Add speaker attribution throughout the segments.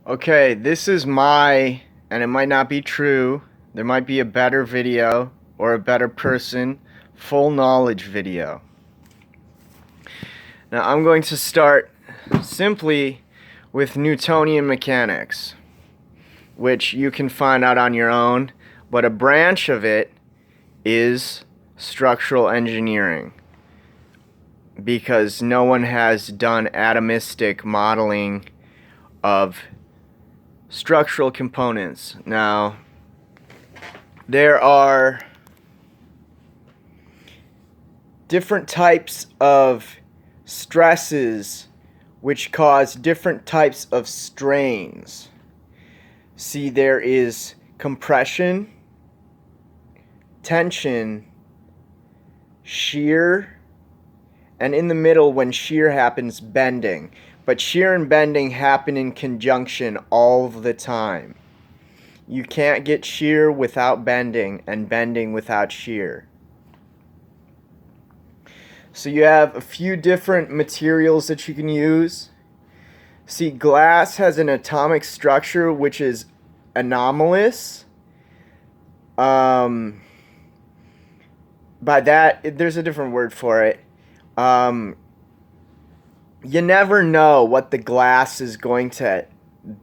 Speaker 1: Okay, this is my, and it might not be true, there might be a better video or a better person, full knowledge video. Now I'm going to start simply with Newtonian mechanics, which you can find out on your own, but a branch of it is structural engineering, because no one has done atomistic modeling of structural components. Now, there are different types of stresses which cause different types of strains. See, there is compression, tension, shear, and in the middle, when shear happens, bending. But shear and bending happen in conjunction all the time. You can't get shear without bending, and bending without shear. So you have a few different materials that you can use. See, glass has an atomic structure which is anomalous. By that, there's a different word for it. You never know what the glass is going to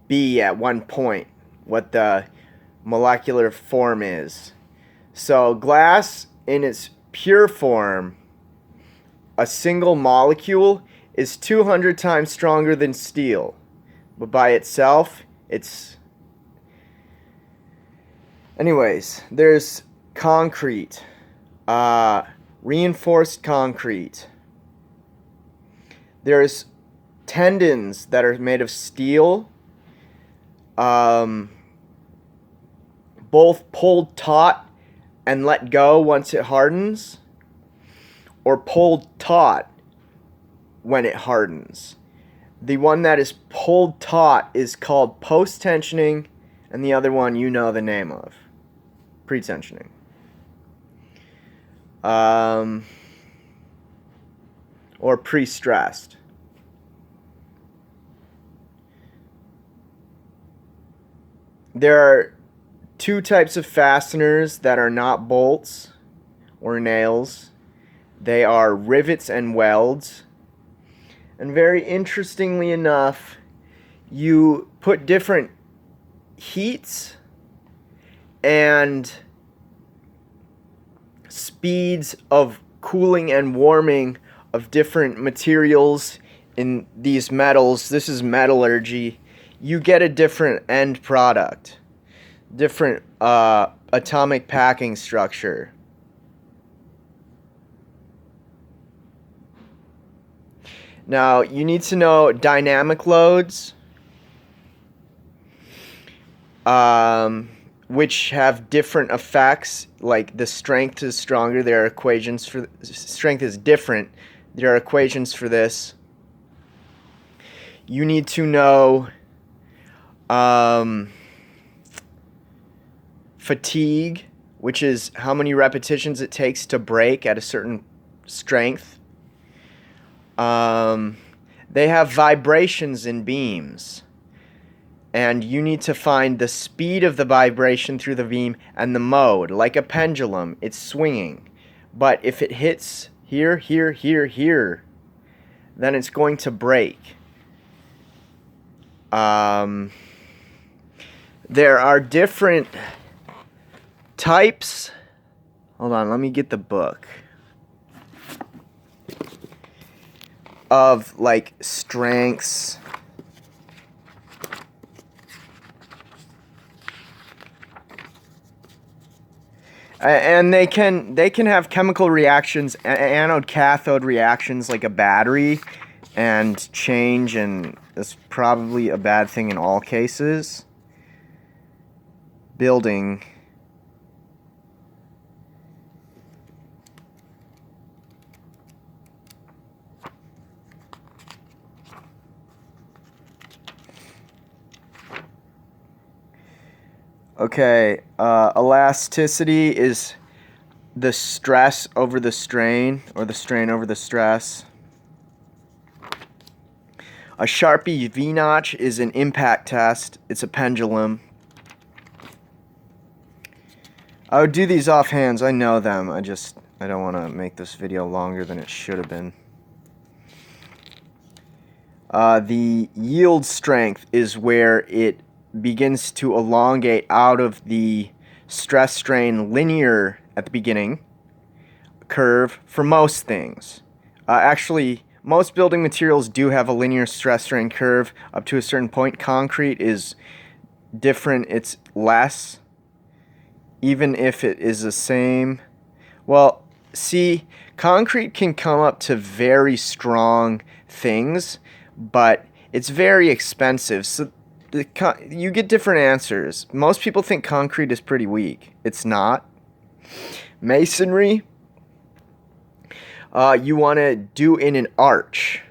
Speaker 1: be at one point, what the molecular form is. So glass in its pure form, a single molecule, is 200 times stronger than steel. But by itself, it's... Anyways, there's concrete, reinforced concrete. There's tendons that are made of steel, both pulled taut and let go once it hardens, or pulled taut when it hardens. The one that is pulled taut is called post-tensioning, and the other one you know the name of, pre-tensioning. Or pre-stressed. There are two types of fasteners that are not bolts or nails. They are rivets and welds. And very interestingly enough, you put different heats and speeds of cooling and warming of different materials in these metals. This is metallurgy. You get a different end product, different atomic packing structure. Now, you need to know dynamic loads, which have different effects. Like the strength is stronger. There are equations for strength is different. There are equations for this. You need to know fatigue, which is how many repetitions it takes to break at a certain strength. They have vibrations in beams, and you need to find the speed of the vibration through the beam and the mode. Like a pendulum, it's swinging. But if it hits here, here, here, here, then it's going to break. There are different types. Hold on, let me get the book. Of like strengths. And they can have chemical reactions, anode-cathode reactions, like a battery, and change, and that's probably a bad thing in all cases. Building. Okay, elasticity is the stress over the strain, or the strain over the stress. A Sharpie V-notch is an impact test. It's a pendulum. I would do these offhands. I know them. I don't want to make this video longer than it should have been. The yield strength is where it begins to elongate out of the stress-strain linear at the beginning curve for most things. Actually, most building materials do have a linear stress-strain curve up to a certain point. Concrete is different. It's less, even if it is the same. Well, see, concrete can come up to very strong things, but it's very expensive. So you get different answers. Most people think concrete is pretty weak. It's not. Masonry, you want to do in an arch.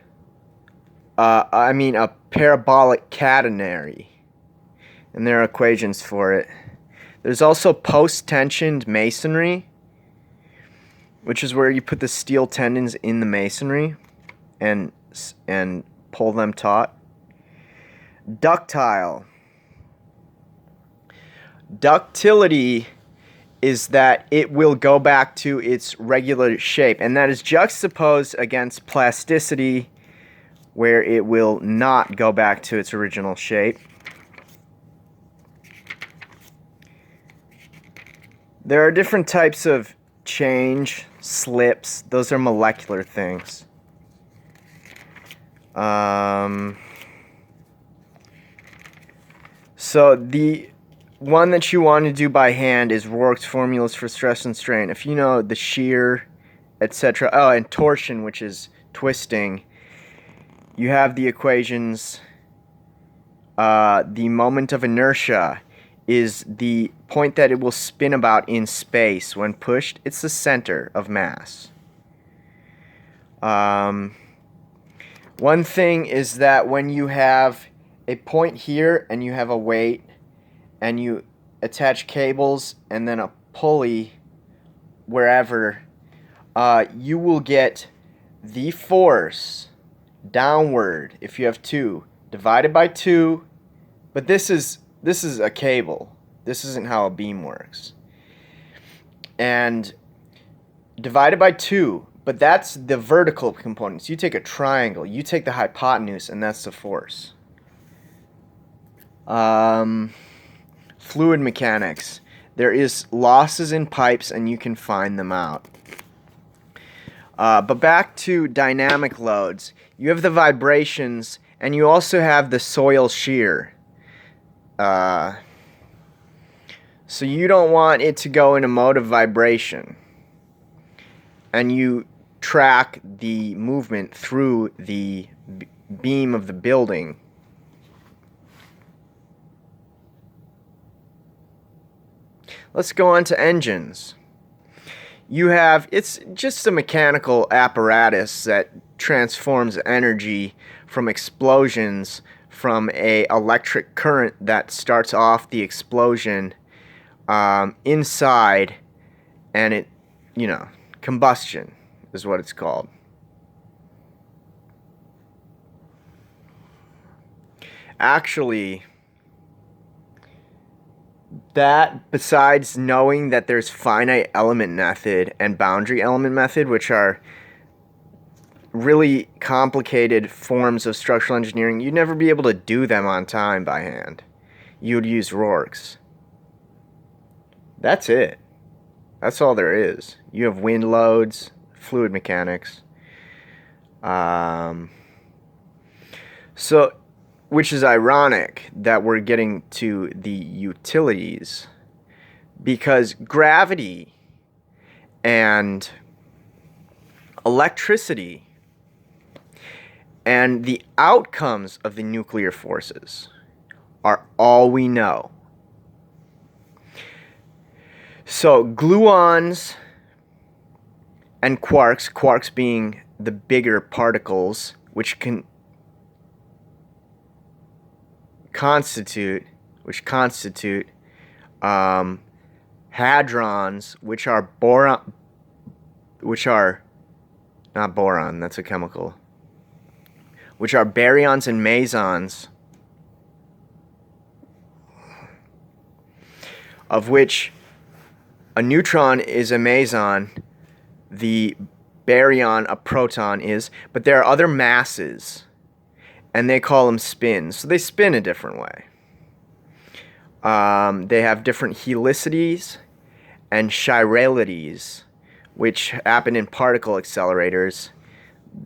Speaker 1: I mean a parabolic catenary. And there are equations for it. There's also post-tensioned masonry, which is where you put the steel tendons in the masonry and pull them taut. Ductile. Ductility is that it will go back to its regular shape, and that is juxtaposed against plasticity, where it will not go back to its original shape. There are different types of change, slips. Those are molecular things. So the one that you want to do by hand is Rourke's formulas for stress and strain. If you know the shear, etc. Oh, and torsion, which is twisting. You have the equations. The moment of inertia is the point that it will spin about in space when pushed. It's the center of mass. One thing is that when you have a point here and you have a weight and you attach cables and then a pulley wherever, you will get the force downward if you have 2 divided by 2, but this is a cable. This isn't how a beam works. And divided by 2, but that's the vertical components. You take a triangle, you take the hypotenuse, and that's the force. Fluid mechanics. There is losses in pipes, and you can find them out. But back to dynamic loads. You have the vibrations, and you also have the soil shear. So you don't want it to go in a mode of vibration. And you track the movement through the beam of the building. Let's go on to engines. It's just a mechanical apparatus that transforms energy from explosions from a electric current that starts off the explosion inside, and combustion is what it's called. Actually, that, besides knowing that there's finite element method and boundary element method, which are really complicated forms of structural engineering, you'd never be able to do them on time by hand. You would use Rourke's. That's it. That's all there is. You have wind loads, fluid mechanics. Which is ironic that we're getting to the utilities, because gravity and electricity and the outcomes of the nuclear forces are all we know. So gluons and quarks being the bigger particles, which constitute hadrons, which are not boron, that's a chemical. which are baryons and mesons, of which a neutron is a meson, the baryon a proton is, but there are other masses, and they call them spins. So they spin a different way. They have different helicities and chiralities, which happen in particle accelerators.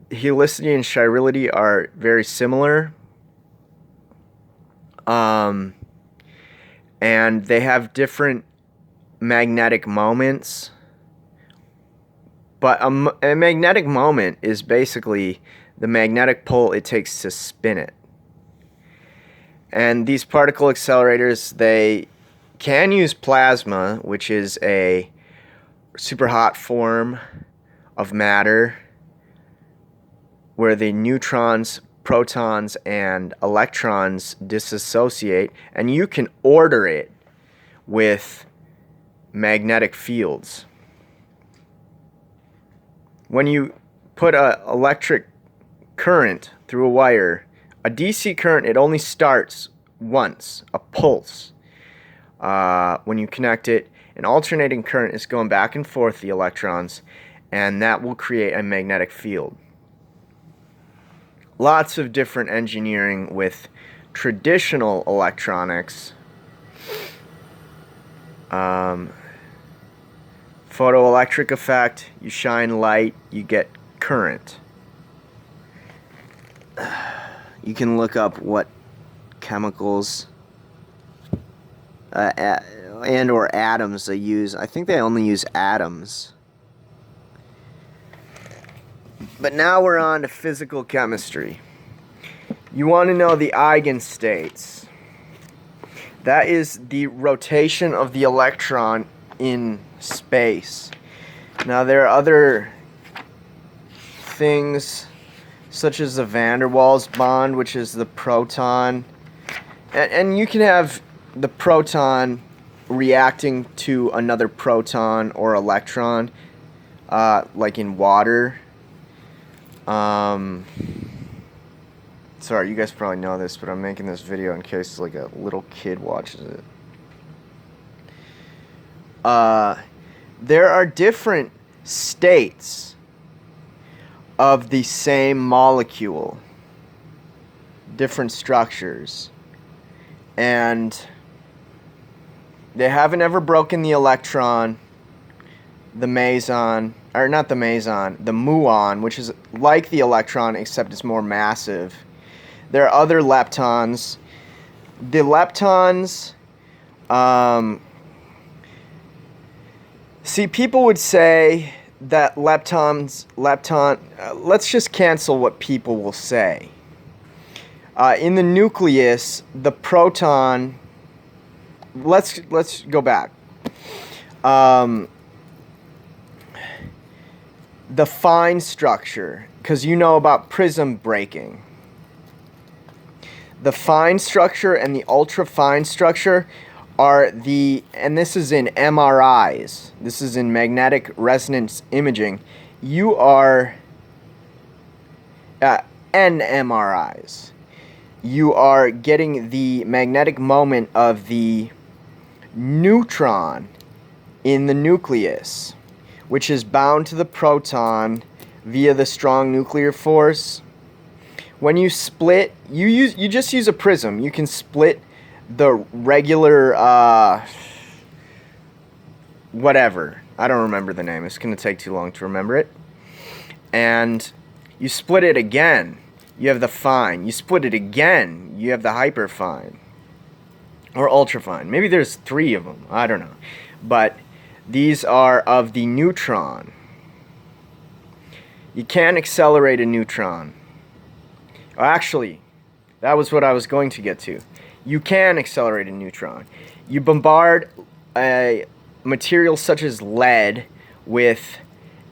Speaker 1: Helicity and chirality are very similar. And they have different magnetic moments. But a magnetic moment is basically the magnetic pull it takes to spin it. And these particle accelerators, they can use plasma, which is a super hot form of matter where the neutrons, protons, and electrons dissociate, and you can order it with magnetic fields. When you put an electric current through a wire, a DC current, it only starts once, a pulse. When you connect it, an alternating current is going back and forth the electrons, and that will create a magnetic field. Lots of different engineering with traditional electronics. Photoelectric effect, you shine light, you get current. You can look up what chemicals and or atoms they use. I think they only use atoms. But now we're on to physical chemistry. You want to know the eigenstates. That is the rotation of the electron in space. Now there are other things such as the van der Waals bond, which is the proton. And you can have the proton reacting to another proton or electron, like in water. Sorry, you guys probably know this, but I'm making this video in case like a little kid watches it. There are different states of the same molecule, different structures, and they haven't ever broken the electron, the meson, or not the meson, the muon, which is like the electron except it's more massive. There are other leptons. The leptons, see, people would say that let's just cancel what people will say. In the nucleus, the proton, let's go back. The fine structure, because you know about prism breaking. The fine structure and the ultra fine structure are and this is in MRIs, this is in magnetic resonance imaging, you are, NMRIs, you are getting the magnetic moment of the neutron in the nucleus, which is bound to the proton via the strong nuclear force. When you split, you just use a prism. You can split the regular, whatever. I don't remember the name. It's going to take too long to remember it. And you split it again. You have the fine. You split it again. You have the hyperfine. Or ultrafine. Maybe there's 3 of them. I don't know. But these are of the neutron. You can't accelerate a neutron. Actually, that was what I was going to get to. You can accelerate a neutron. You bombard a material such as lead with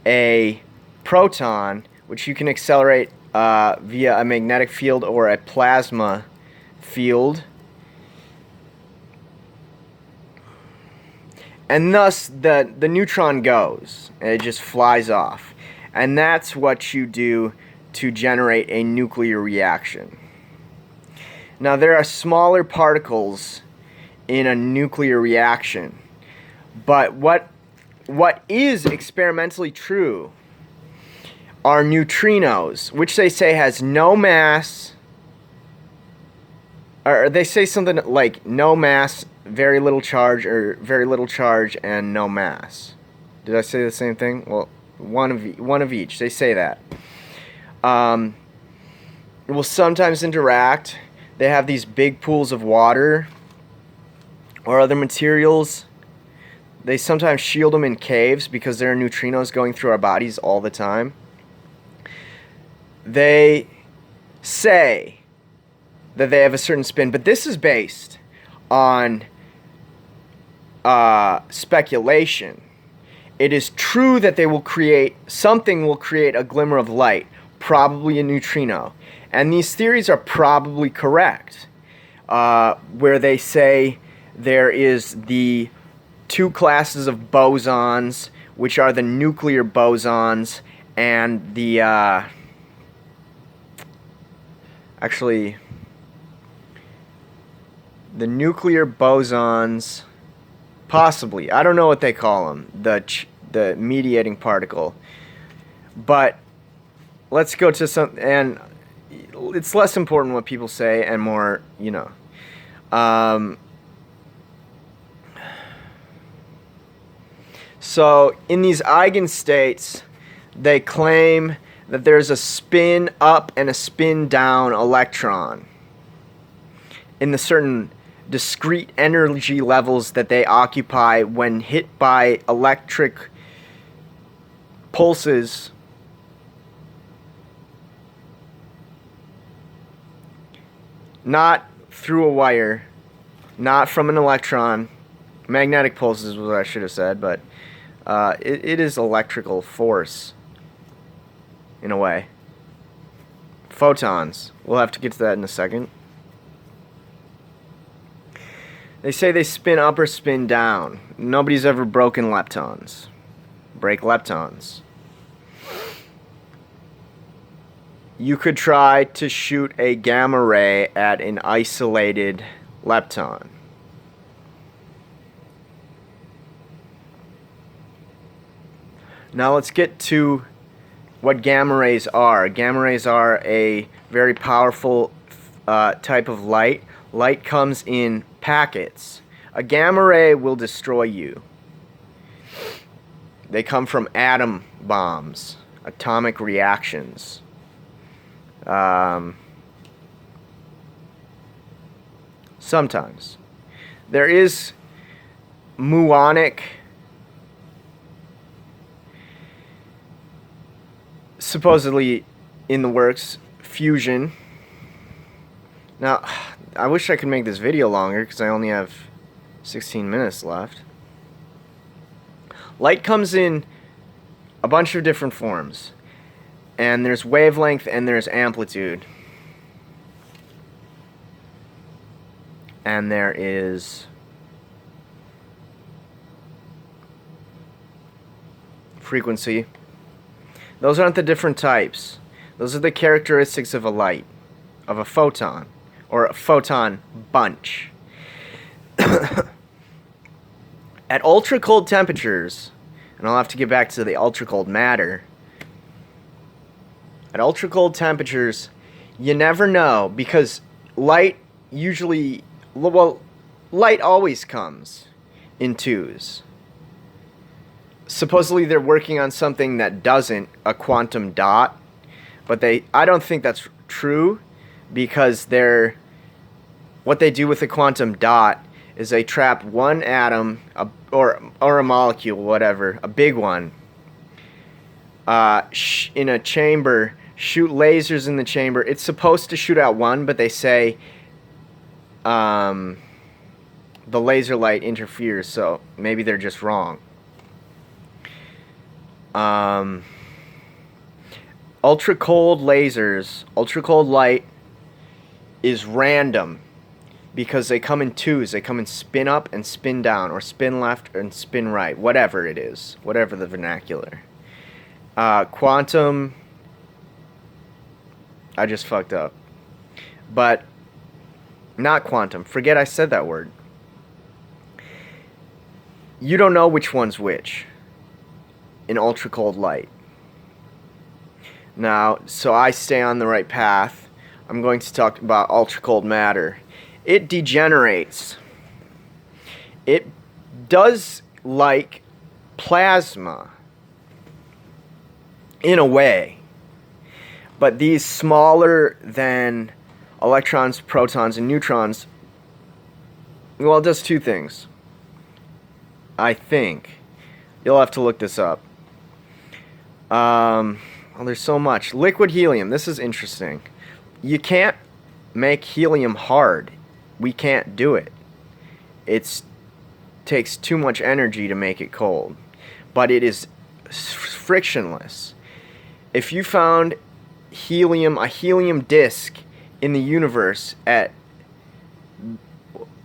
Speaker 1: a proton, which you can accelerate via a magnetic field or a plasma field. And thus the neutron goes. And it just flies off. And that's what you do to generate a nuclear reaction. Now, there are smaller particles in a nuclear reaction, but what is experimentally true are neutrinos, which they say has no mass, or they say something like no mass, very little charge, or very little charge and no mass. Did I say the same thing? Well, one of each. They say that. Will sometimes interact. They have these big pools of water or other materials. They sometimes shield them in caves because there are neutrinos going through our bodies all the time. They say that they have a certain spin, but this is based on speculation. It is true that something will create a glimmer of light, probably a neutrino. And these theories are probably correct, where they say there is the two classes of bosons, which are the nuclear bosons and the the nuclear bosons, possibly. I don't know what they call them, the mediating particle. But let's go to some, and it's less important what people say and more, So in these eigenstates, they claim that there's a spin up and a spin down electron in the certain discrete energy levels that they occupy when hit by electric pulses not through a wire, not from an electron. Magnetic pulses is what I should have said, but it is electrical force in a way. Photons. We'll have to get to that in a second. They say they spin up or spin down. Nobody's ever broken leptons. Break leptons. You could try to shoot a gamma ray at an isolated lepton. Now let's get to what gamma rays are. Gamma rays are a very powerful type of light. Light comes in packets. A gamma ray will destroy you. They come from atom bombs, atomic reactions. Sometimes. There is muonic, supposedly in the works, fusion. Now, I wish I could make this video longer because I only have 16 minutes left. Light comes in a bunch of different forms. And there's wavelength and there's amplitude. And there is frequency. Those aren't the different types. Those are the characteristics of a light, of a photon, or a photon bunch. At ultra cold temperatures, and I'll have to get back to the ultra cold matter. At ultra cold temperatures, you never know, because light usually, well, light always comes in twos. Supposedly they're working on something that doesn't, a quantum dot, but I don't think that's true, because what they do with a quantum dot is they trap one atom, or a molecule, whatever, a big one, in a chamber, shoot lasers in the chamber. It's supposed to shoot out one, but they say the laser light interferes, so maybe they're just wrong. Ultra cold lasers, ultra cold light is random because they come in twos. They come in spin up and spin down, or spin left and spin right, whatever it is, whatever the vernacular. Quantum I just fucked up. But not quantum. Forget I said that word. You don't know which one's which in ultra cold light. Now, so I stay on the right path, I'm going to talk about ultra cold matter. It degenerates. It does like plasma in a way, but these smaller than electrons, protons, and neutrons, well, it does two things. I think. You'll have to look this up. Well, there's so much. Liquid helium. This is interesting. You can't make helium hard. We can't do it. It takes too much energy to make it cold. But it is frictionless. If you found helium, a helium disk in the universe at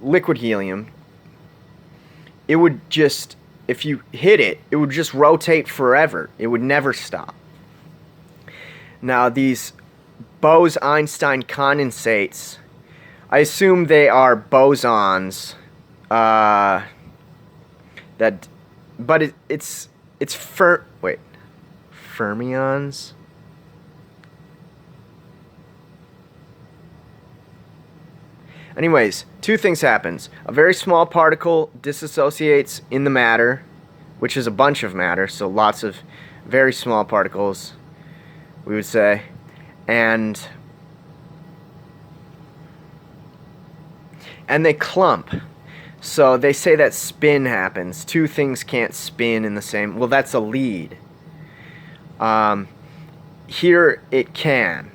Speaker 1: liquid helium, it would just, if you hit it, it would just rotate forever. It would never stop. Now, these Bose-Einstein condensates, I assume they are bosons. But it's fermions. Anyways, two things happens. A very small particle disassociates in the matter, which is a bunch of matter, so lots of very small particles, we would say, and they clump. So they say that spin happens. Two things can't spin in the same. Well, that's a lead. Here it can.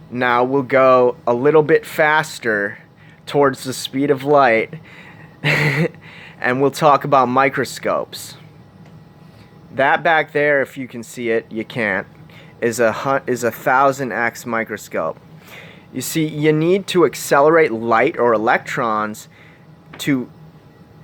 Speaker 1: Now we'll go a little bit faster towards the speed of light, and we'll talk about microscopes. That back there, if you can see it, you can't, is a 1000x microscope. You see, you need to accelerate light or electrons to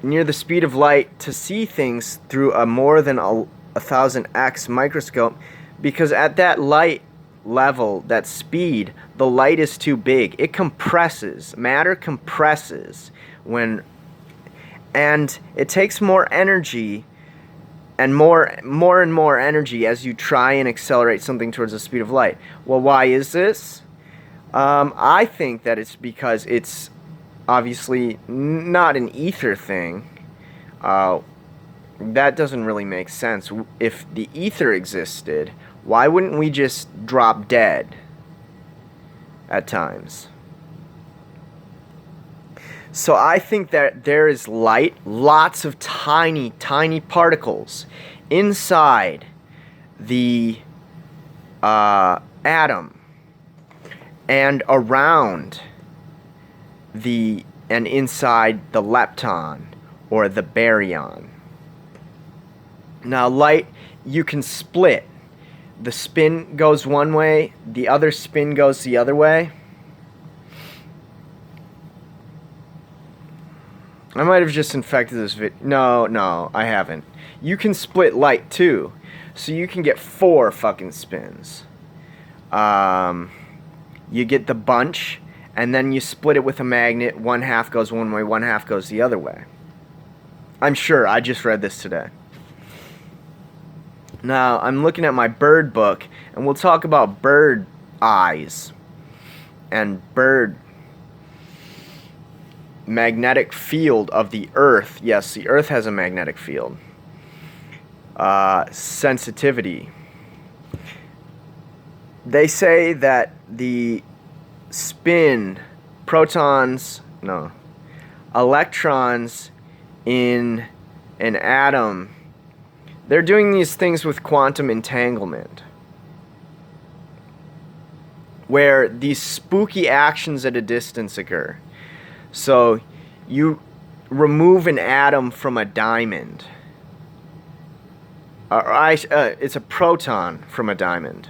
Speaker 1: near the speed of light to see things through a more than a 1000x microscope, because at that light level, that speed, the light is too big. It compresses. Matter compresses and it takes more energy and more and more energy as you try and accelerate something towards the speed of light. Well, why is this? I think that it's because it's obviously not an ether thing. That doesn't really make sense. If the ether existed, why wouldn't we just drop dead at times? So I think that there is light, lots of tiny, tiny particles inside the atom and around and inside the lepton or the baryon. Now, light, you can split. The spin goes one way, the other spin goes the other way. I might have just infected this video. No, I haven't. You can split light too. So you can get 4 fucking spins. You get the bunch, and then you split it with a magnet. One half goes one way, one half goes the other way. I'm sure. I just read this today. Now, I'm looking at my bird book, and we'll talk about bird eyes and bird magnetic field of the Earth. Yes, the Earth has a magnetic field. Sensitivity. They say that the electrons in an atom, they're doing these things with quantum entanglement, where these spooky actions at a distance occur. So you remove an atom from a diamond. It's a proton from a diamond.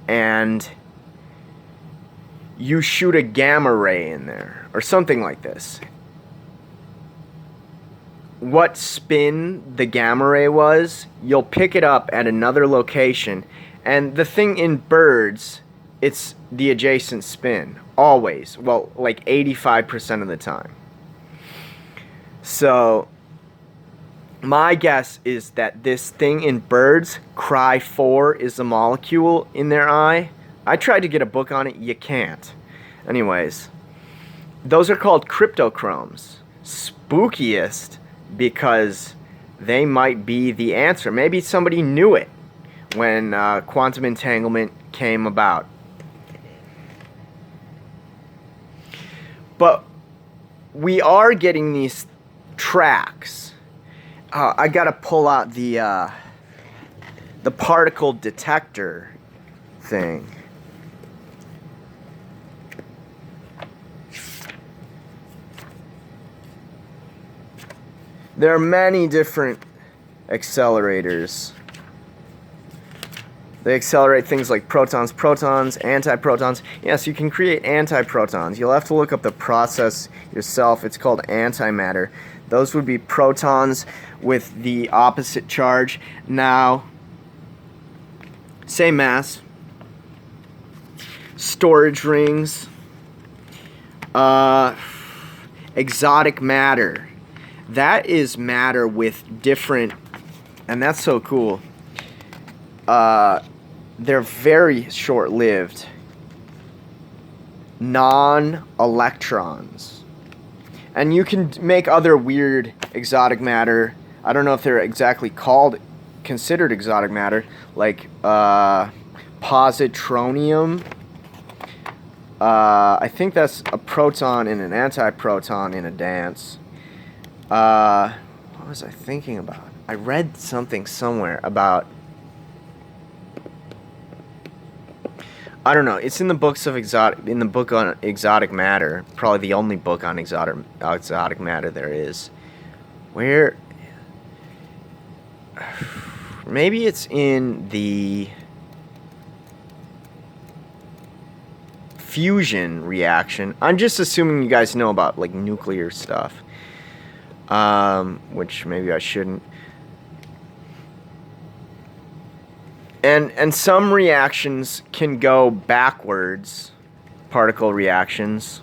Speaker 1: And you shoot a gamma ray in there, or something like this. What spin the gamma ray was, you'll pick it up at another location. And the thing in birds it's the adjacent spin. Always. Well, like 85% of the time. So, my guess is that this thing in birds, Cry4, is a molecule in their eye. I tried to get a book on it. You can't. Anyways, those are called cryptochromes. Spookiest because they might be the answer. Maybe somebody knew it when quantum entanglement came about. But we are getting these tracks. I gotta pull out the particle detector thing. There are many different accelerators. They accelerate things like protons, antiprotons. Yes, you can create antiprotons. You'll have to look up the process yourself. It's called antimatter. Those would be protons with the opposite charge. Now, same mass. Storage rings. Exotic matter. That is matter with different, and that's so cool. They're very short-lived. Non-electrons. And you can make other weird exotic matter. I don't know if they're exactly considered exotic matter, like positronium. I think that's a proton and an antiproton in a dance. What was I thinking about? I read something somewhere about, I don't know. It's in the books of the book on exotic matter. Probably the only book on exotic matter there is. Where? Maybe it's in the fusion reaction. I'm just assuming you guys know about like nuclear stuff. Which maybe I shouldn't. And some reactions can go backwards, particle reactions.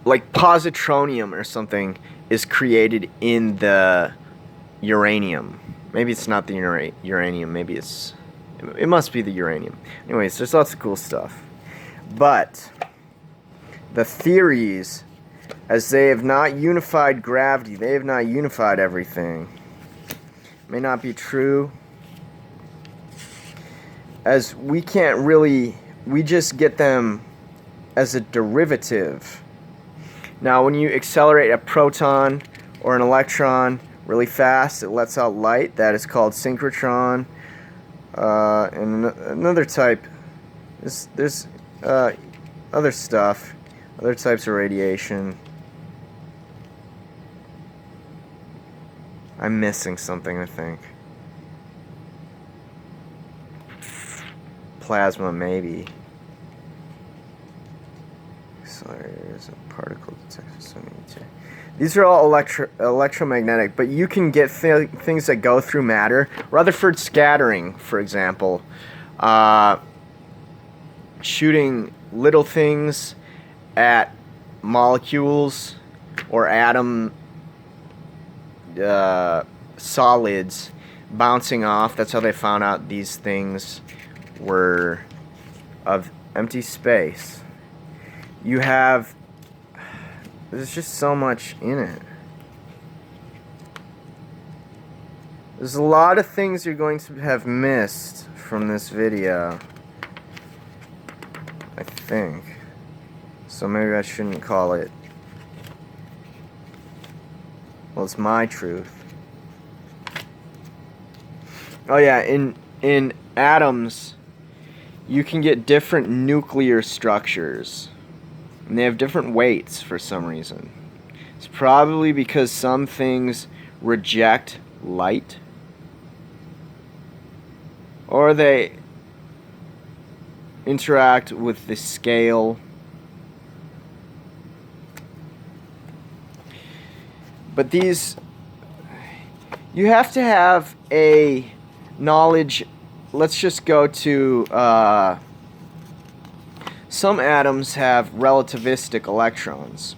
Speaker 1: Like positronium or something is created in the uranium. Maybe it's not the uranium, maybe it must be the uranium. Anyways, there's lots of cool stuff. But the theories, as they have not unified gravity, they have not unified everything, may not be true. As we can't really, we just get them as a derivative. Now, when you accelerate a proton or an electron really fast, it lets out light. That is called synchrotron. And another type, there's other stuff, other types of radiation. I'm missing something, I think. Plasma, maybe. Accelerators and particle detectors. These are all electromagnetic, but you can get things that go through matter. Rutherford scattering, for example. Shooting little things at molecules or atom solids bouncing off. That's how they found out these things were of empty space. You have, there's just so much in it. There's a lot of things you're going to have missed from this video, I think. So maybe I shouldn't call it, well, it's my truth. Oh yeah, in atoms, you can get different nuclear structures. And they have different weights for some reason. It's probably because some things reject light. Or they interact with the scale. But these, you have to have a knowledge, let's just go to some atoms have relativistic electrons,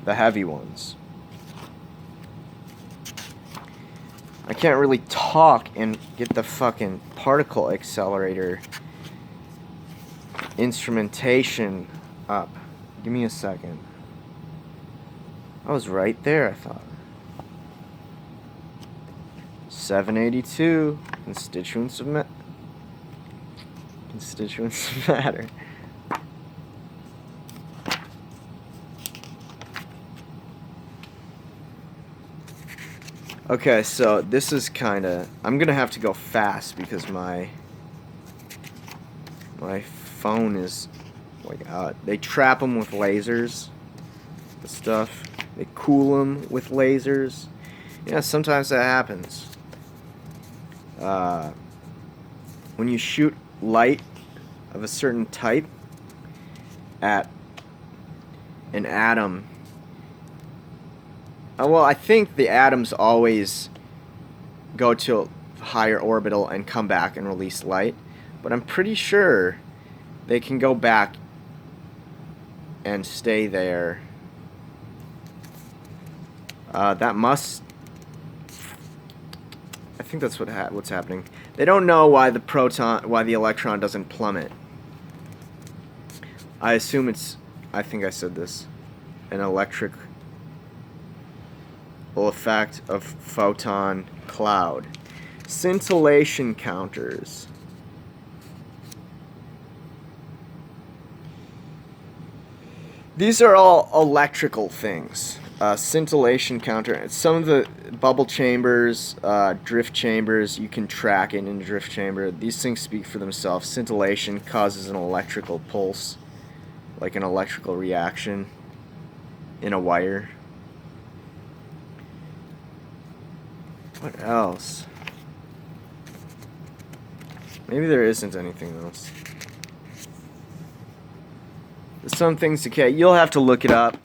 Speaker 1: the heavy ones. I can't really talk and get the fucking particle accelerator instrumentation up. Give me a second. I was right there, I thought. 782 constituents of matter. Okay, so this is kinda... I'm gonna have to go fast because my phone is... like, they trap them with lasers. The stuff. They cool them with lasers. Yeah, sometimes that happens. When you shoot light of a certain type at an atom... well, I think the atoms always go to a higher orbital and come back and release light. But I'm pretty sure they can go back and stay there. That must... I think that's what's happening. They don't know why the electron doesn't plummet. I assume it's... I think I said this. An electric... effect of photon cloud. Scintillation counters. These are all electrical things. Scintillation counter. Some of the bubble chambers, drift chambers, you can track it in a drift chamber. These things speak for themselves. Scintillation causes an electrical pulse, like an electrical reaction in a wire. What else? Maybe there isn't anything else. Some things, okay, you'll have to look it up.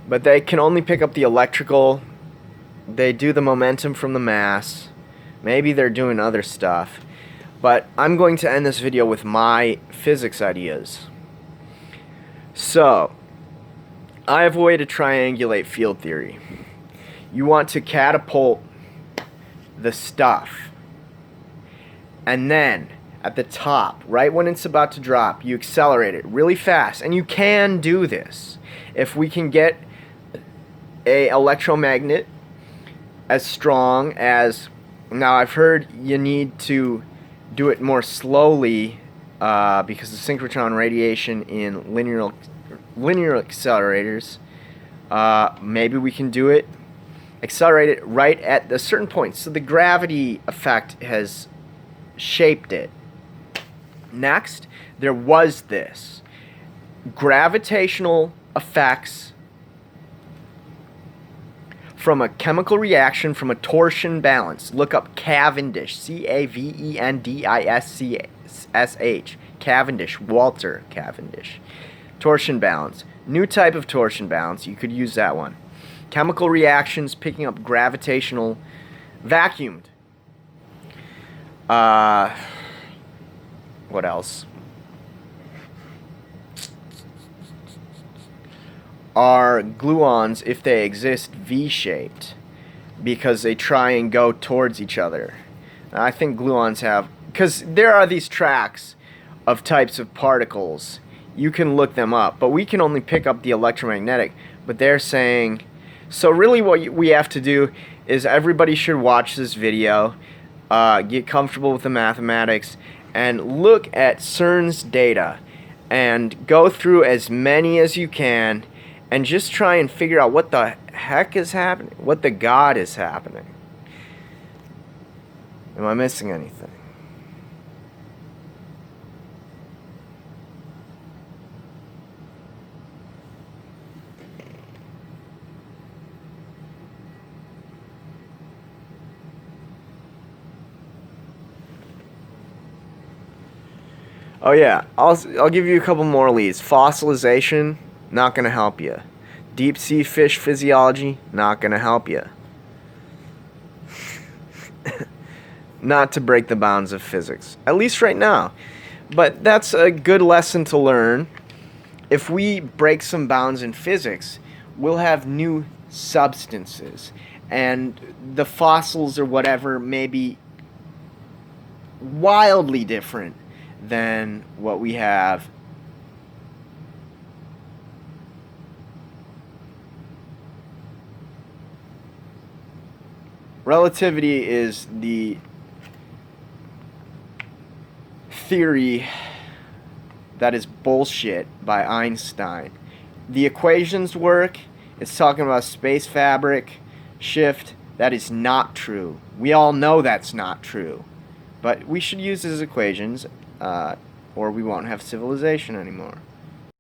Speaker 1: But they can only pick up the electrical. They do the momentum from the mass. Maybe they're doing other stuff. But I'm going to end this video with my physics ideas. So, I have a way to triangulate field theory. You want to catapult the stuff. And then, at the top, right when it's about to drop, you accelerate it really fast. And you can do this. If we can get a electromagnet as strong as... Now, I've heard you need to do it more slowly because of synchrotron radiation in linear accelerators. Maybe we can do it. Accelerate it right at a certain point. So the gravity effect has shaped it. Next, there was this. Gravitational effects from a chemical reaction from a torsion balance. Look up Cavendish. C-A-V-E-N-D-I-S-C-S-H. Cavendish. Walter Cavendish. Torsion balance. New type of torsion balance. You could use that one. Chemical reactions picking up gravitational... vacuumed. What else? Are gluons, if they exist, V-shaped because they try and go towards each other. And I think gluons have... because there are these tracks of types of particles. You can look them up, but we can only pick up the electromagnetic. But they're saying... So really what we have to do is everybody should watch this video, get comfortable with the mathematics, and look at CERN's data and go through as many as you can and just try and figure out what the heck is happening, what the God is happening. Am I missing anything? Oh yeah, I'll give you a couple more leads. Fossilization, not going to help you. Deep sea fish physiology, not going to help you. not to break the bounds of physics, at least right now. But that's a good lesson to learn. If we break some bounds in physics, we'll have new substances, and the fossils or whatever may be wildly different than what we have. Relativity is the theory that is bullshit by Einstein. The equations work. It's talking about space fabric shift. That is not true. We all know that's not true. But we should use his equations, or we won't have civilization anymore.